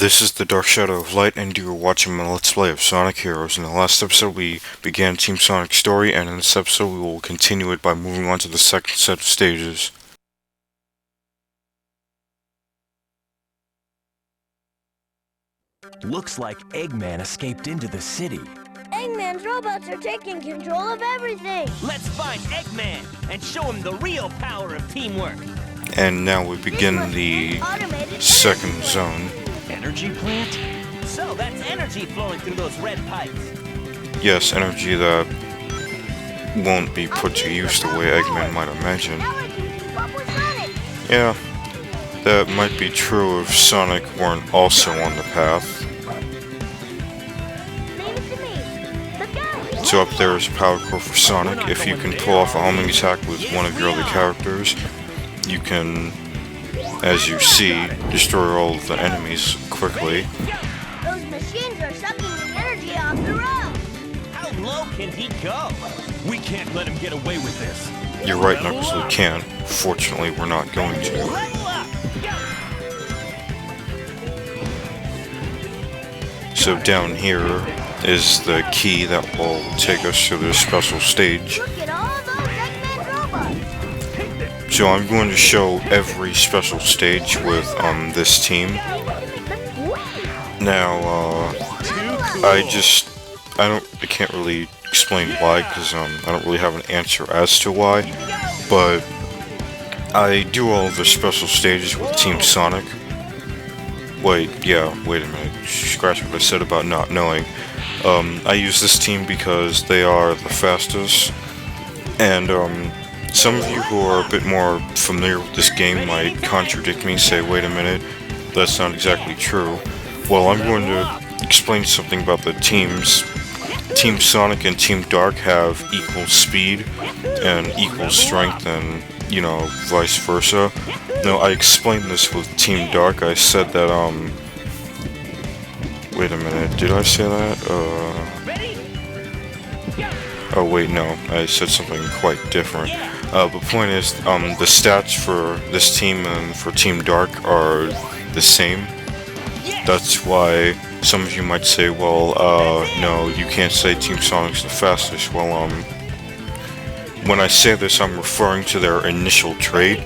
This is the Dark Shadow of Light, and you are watching my Let's Play of Sonic Heroes. In the last episode, we began Team Sonic's story, and in this episode, we will continue it by moving on to the second set of stages. Looks like Eggman escaped into the city. Eggman's robots are taking control of everything! Let's find Eggman and show him the real power of teamwork. And now we begin the second zone. Energy plant? So that's energy flowing through those red pipes. Yes, energy that won't be put to use the way Eggman might imagine. Yeah, that might be true if Sonic weren't also on the path. So up there is a power core for Sonic. If you can pull off a homing attack with one of your other characters, you can, as you see, destroy all of the enemies quickly. Those machines are sucking the energy off the road! How low can he go? We can't let him get away with this. You're right, Knuckles, we can. Fortunately, we're not going to. Level up! So down here is the key that will take us to this special stage. Look at all those Eggman robots! So I'm going to show every special stage with this team. Now, I can't really explain why, because I don't really have an answer as to why, but I do all of the special stages with Team Sonic. Wait a minute, scratch what I said about not knowing. I use this team because they are the fastest, and some of you who are a bit more familiar with this game might contradict me and say, wait a minute, that's not exactly true. Well, I'm going to explain something about the teams. Team Sonic and Team Dark have equal speed and equal strength, and, you know, vice versa. No, I explained this with Team Dark. I said that, wait a minute, did I say that? Oh wait, no, I said something quite different. The point is, the stats for this team and for Team Dark are the same. That's why some of you might say, well, no, you can't say Team Sonic's the fastest. Well, when I say this, I'm referring to their initial trait.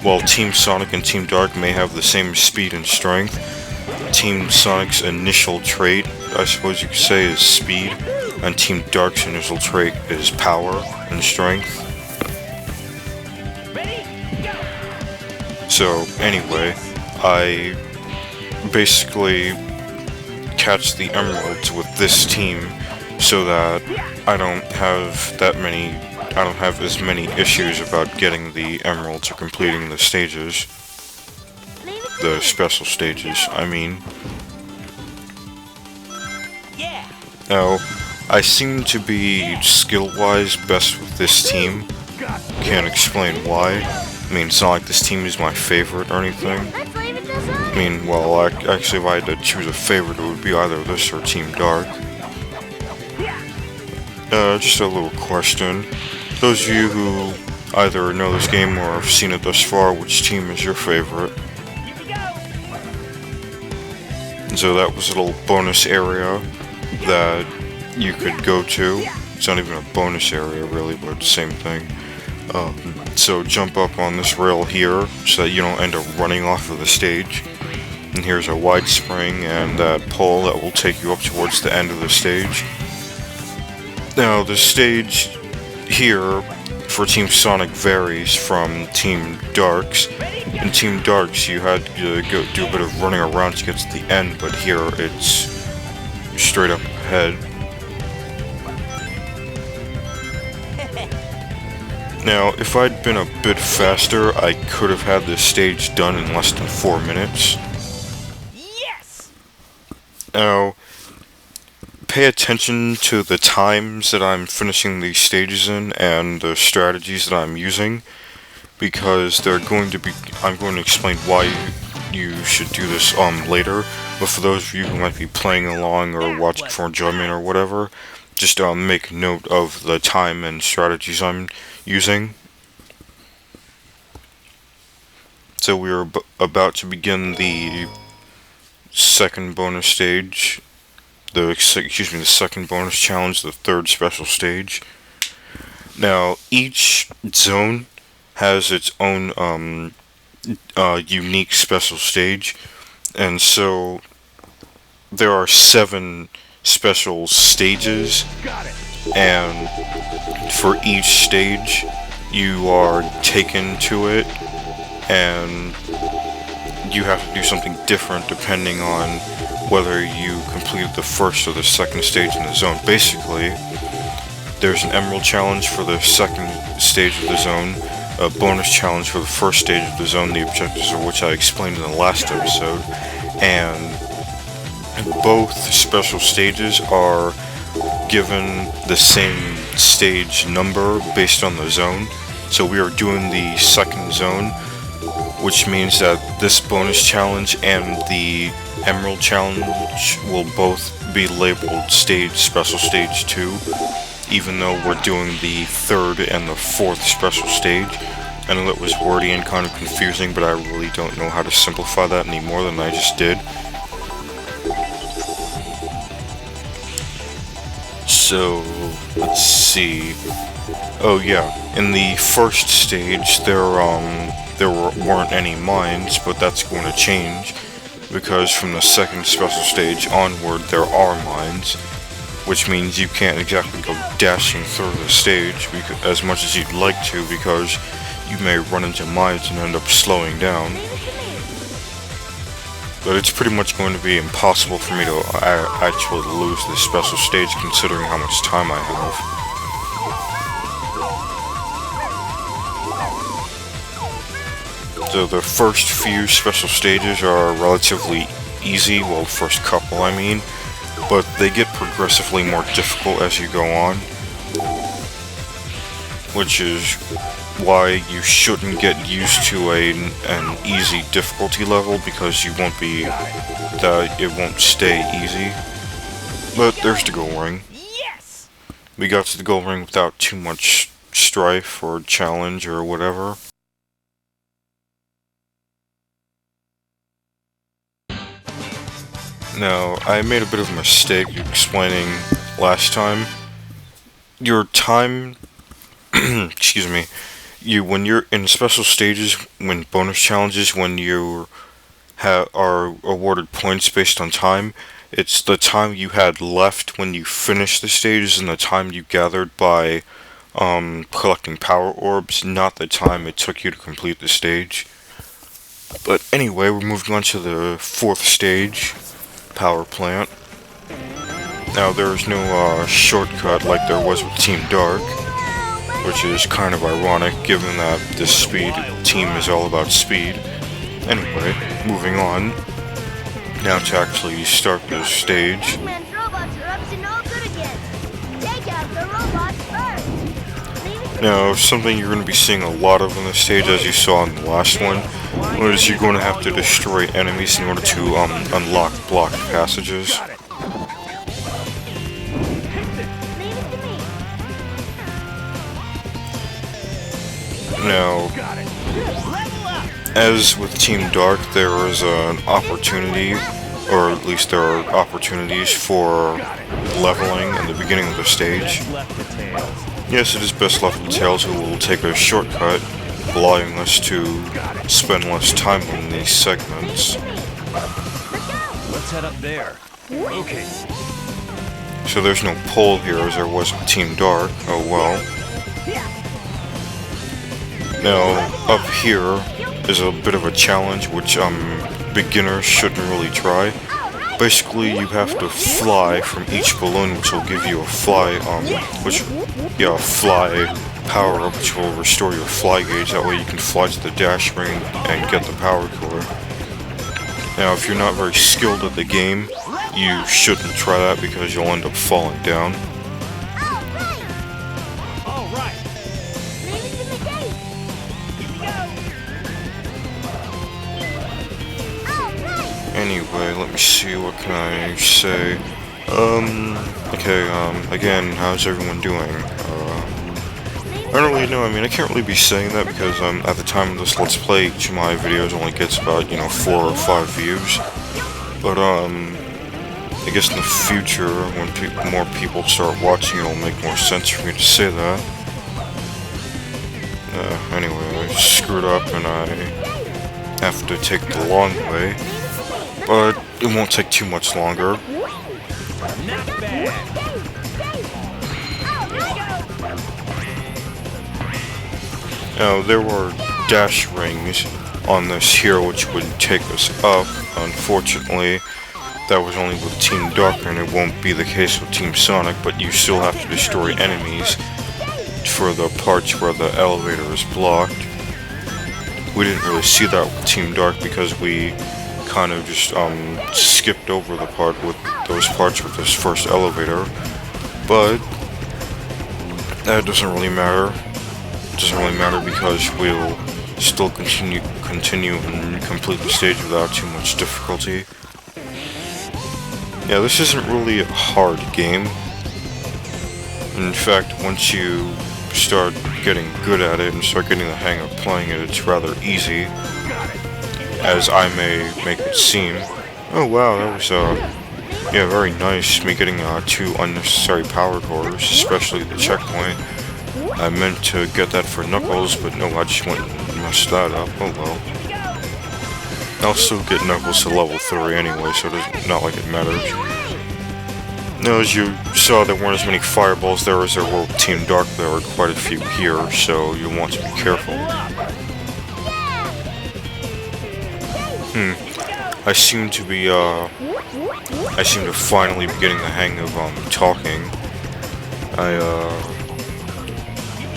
While Team Sonic and Team Dark may have the same speed and strength, Team Sonic's initial trait, I suppose you could say, is speed, and Team Dark's initial trait is power and strength. So, anyway, I basically catch the emeralds with this team so that I don't have as many issues about getting the emeralds or completing the stages. The special stages, I mean. Now, I seem to be skill-wise best with this team. Can't explain why. I mean, it's not like this team is my favorite or anything. I mean, well, actually, if I had to choose a favorite, it would be either this or Team Dark. Just a little question. Those of you who either know this game or have seen it thus far, which team is your favorite? And so that was a little bonus area that you could go to. It's not even a bonus area, really, but it's the same thing. So jump up on this rail here so that you don't end up running off of the stage. And here's a wide spring and that pole that will take you up towards the end of the stage. Now, the stage here for Team Sonic varies from Team Dark's. In Team Dark's, you had to do a bit of running around to get to the end, but here it's straight up ahead. Now, if I'd been a bit faster, I could have had this stage done in less than 4 minutes. Yes! Now, pay attention to the times that I'm finishing these stages in and the strategies that I'm using, because I'm going to explain why you should do this later, but for those of you who might be playing along or watching for enjoyment or whatever, just make note of the time and strategies I'm using. So we are about to begin the second bonus stage, the second bonus challenge, the third special stage. Now, each zone has its own unique special stage, and so there are 7 special stages, and for each stage you are taken to it, and you have to do something different depending on whether you completed the first or the second stage in the zone. Basically, there's an emerald challenge for the second stage of the zone, a bonus challenge for the first stage of the zone, the objectives of which I explained in the last episode, and both special stages are given the same stage number based on the zone. So we are doing the second zone, which means that this bonus challenge and the emerald challenge will both be labeled special stage 2, even though we're doing the third and the fourth special stage. I know that was wordy and kind of confusing, but I really don't know how to simplify that any more than I just did. So, let's see. Oh yeah, in the first stage there weren't any mines, but that's going to change, because from the second special stage onward there are mines, which means you can't exactly go dashing through the stage as much as you'd like to, because you may run into mines and end up slowing down. But it's pretty much going to be impossible for me to actually lose this special stage, considering how much time I have. So the first few special stages are relatively easy, well, the first couple I mean, but they get progressively more difficult as you go on, which is why you shouldn't get used to an easy difficulty level, because it won't stay easy. But there's the goal ring. Yes! We got to the goal ring without too much strife or challenge or whatever. Now, I made a bit of a mistake explaining last time. Your time, excuse me, when you're in special stages, when bonus challenges, when you are awarded points based on time, it's the time you had left when you finished the stages and the time you gathered by collecting power orbs, not the time it took you to complete the stage. But anyway, we're moving on to the fourth stage, power plant. Now there's no shortcut like there was with Team Dark, which is kind of ironic given that this speed team is all about speed. Anyway, moving on. Now to actually start this stage. Eggman's robots are up to no good again. Take out the robots first. Now, something you're going to be seeing a lot of in this stage, as you saw in the last one, was you're going to have to destroy enemies in order to unlock blocked passages. Now, as with Team Dark, there is an opportunity, or at least there are opportunities for leveling in the beginning of the stage. Yes, it is best left to Tails, who will take a shortcut, allowing us to spend less time on these segments. Let's head up there. Okay. So there's no pole here as there was with Team Dark. Oh well. Now, up here is a bit of a challenge which beginners shouldn't really try. Basically, you have to fly from each balloon, which will give you a fly power up, which will restore your fly gauge. That way you can fly to the dash ring and get the power core. Now, if you're not very skilled at the game, you shouldn't try that because you'll end up falling down. Anyway, let me see, what can I say? Okay, again, how's everyone doing? I don't really know, I mean, I can't really be saying that because, at the time of this Let's Play, each of my videos only gets about, 4 or 5 views. But I guess in the future, when more people start watching, it'll make more sense for me to say that. Anyway, I screwed up and I have to take the long way, but it won't take too much longer. Not bad. Now, there were dash rings on this here which would take us up. Unfortunately, that was only with Team Dark, and it won't be the case with Team Sonic, but you still have to destroy enemies for the parts where the elevator is blocked. We didn't really see that with Team Dark because we kind of just skipped over the part with those parts with this first elevator, but that doesn't really matter. It doesn't really matter because we'll still continue and complete the stage without too much difficulty. Yeah, this isn't really a hard game. In fact, once you start getting good at it and start getting the hang of playing it, it's rather easy, as I may make it seem. Oh wow, that was yeah, very nice, me getting 2 unnecessary power cores, especially the checkpoint. I meant to get that for Knuckles, but no, I just went and messed that up. Oh well. I'll still get Knuckles to level 3 anyway, so it's not like it matters. Now, as you saw, there weren't as many fireballs there as there were with Team Dark. There were quite a few here, so you'll want to be careful. I seem to finally be getting the hang of talking. I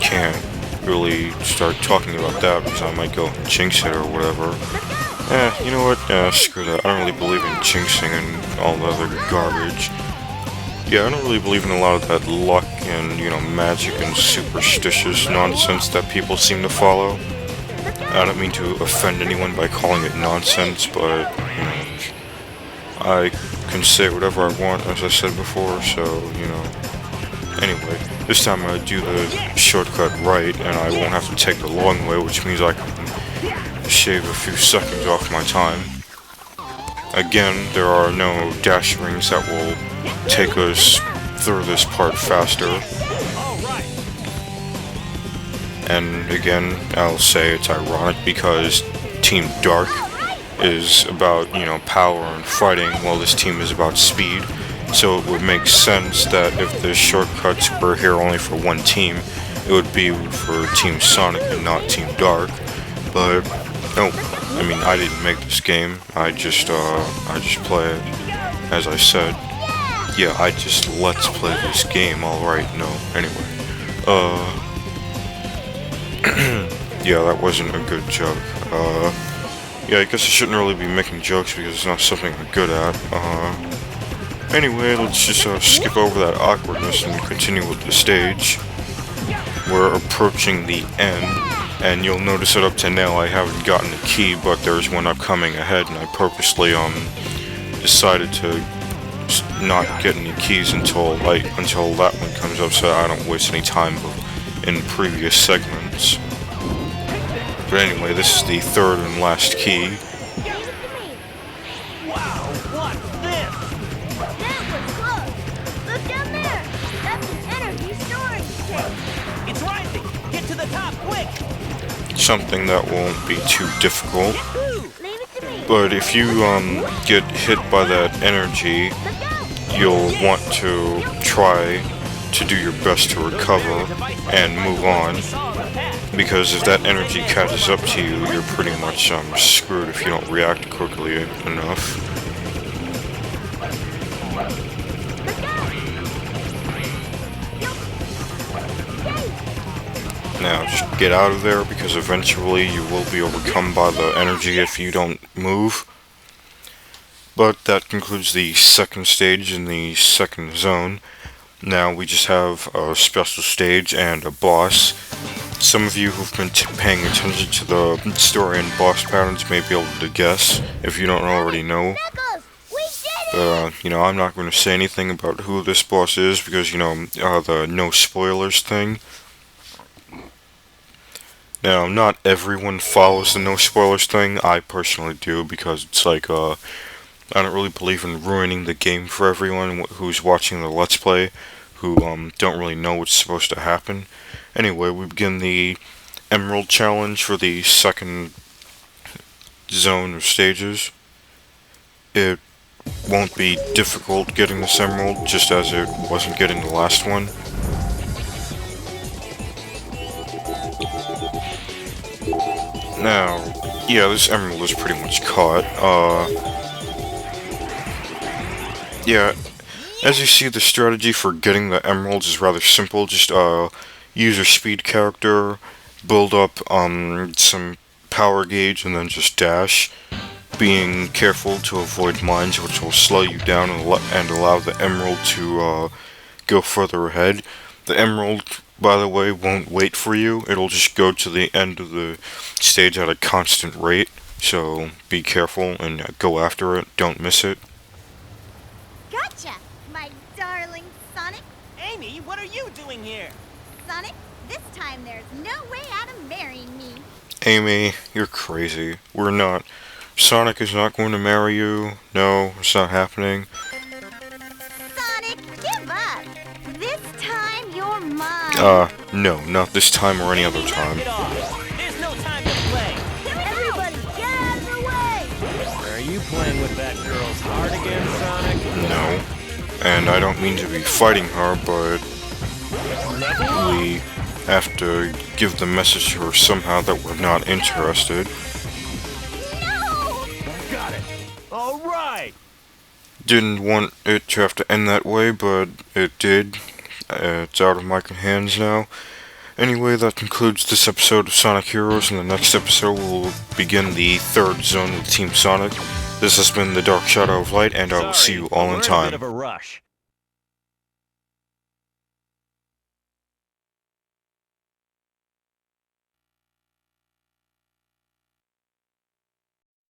can't really start talking about that because I might go and jinx it or whatever. You know what? Screw that. I don't really believe in jinxing and all the other garbage. Yeah, I don't really believe in a lot of that luck and, you know, magic and superstitious nonsense that people seem to follow. I don't mean to offend anyone by calling it nonsense, but, you know, I can say whatever I want, as I said before, so, you know. Anyway, this time I do the shortcut right, and I won't have to take the long way, which means I can shave a few seconds off my time. Again, there are no dash rings that will take us through this part faster. And again, I'll say it's ironic because Team Dark is about, you know, power and fighting, while this team is about speed. So it would make sense that if the shortcuts were here only for one team, it would be for Team Sonic and not Team Dark. But no, I mean, I didn't make this game. I just play it. As I said, yeah, I just let's play this game. All right, no. Anyway, yeah, that wasn't a good joke. Yeah, I guess I shouldn't really be making jokes because it's not something I'm good at. Anyway, let's just skip over that awkwardness and continue with the stage. We're approaching the end, and you'll notice that up to now I haven't gotten a key, but there's one upcoming ahead, and I purposely decided to not get any keys until that one comes up, so I don't waste any time in previous segments. But anyway, this is the third and last key. Wow, what's this? That was close. Look down there. That's an energy storage tank. It's rising. Get to the top, quick. Something that won't be too difficult. Leave it to me. But if you get hit by that energy, you'll want to try to do your best to recover and move on, because if that energy catches up to you, you're pretty much screwed if you don't react quickly enough. Now just get out of there, because eventually you will be overcome by the energy if you don't move. But that concludes the second stage in the second zone. Now we just have a special stage and a boss. Some of you who've been paying attention to the story and boss patterns may be able to guess, if you don't already know. Knuckles, we did it! You know, I'm not going to say anything about who this boss is, because, you know, the no spoilers thing. Now, not everyone follows the no spoilers thing. I personally do, because it's like, I don't really believe in ruining the game for everyone who's watching the Let's Play, who don't really know what's supposed to happen. Anyway, we begin the Emerald Challenge for the second zone of stages. It won't be difficult getting this emerald, just as it wasn't getting the last one. Now, yeah, this emerald is pretty much caught. Yeah, as you see, the strategy for getting the emeralds is rather simple. Just use your speed character, build up some power gauge, and then just dash. Being careful to avoid mines, which will slow you down and allow the emerald to go further ahead. The emerald, by the way, won't wait for you. It'll just go to the end of the stage at a constant rate. So be careful and go after it. Don't miss it. Gotcha, my darling Sonic. Amy, what are you doing here? Sonic, this time there's no way out of marrying me. Amy, you're crazy. We're not. Sonic is not going to marry you. No, it's not happening. Sonic, give up. This time you're mine. No, not this time or any other Amy, time. knock it off. There's no time to play. Everybody, get out of the way. Are you playing with that girl's heart again, Sonic? No. And I don't mean to be fighting her, but we have to give the message to her somehow that we're not interested. No! Got it. All right. Didn't want it to have to end that way, but it did. It's out of my hands now. Anyway, that concludes this episode of Sonic Heroes. In the next episode, we'll begin the third zone with Team Sonic. This has been the Dark Shadow of Light, and I will see you all in we're in a time. bit of a rush.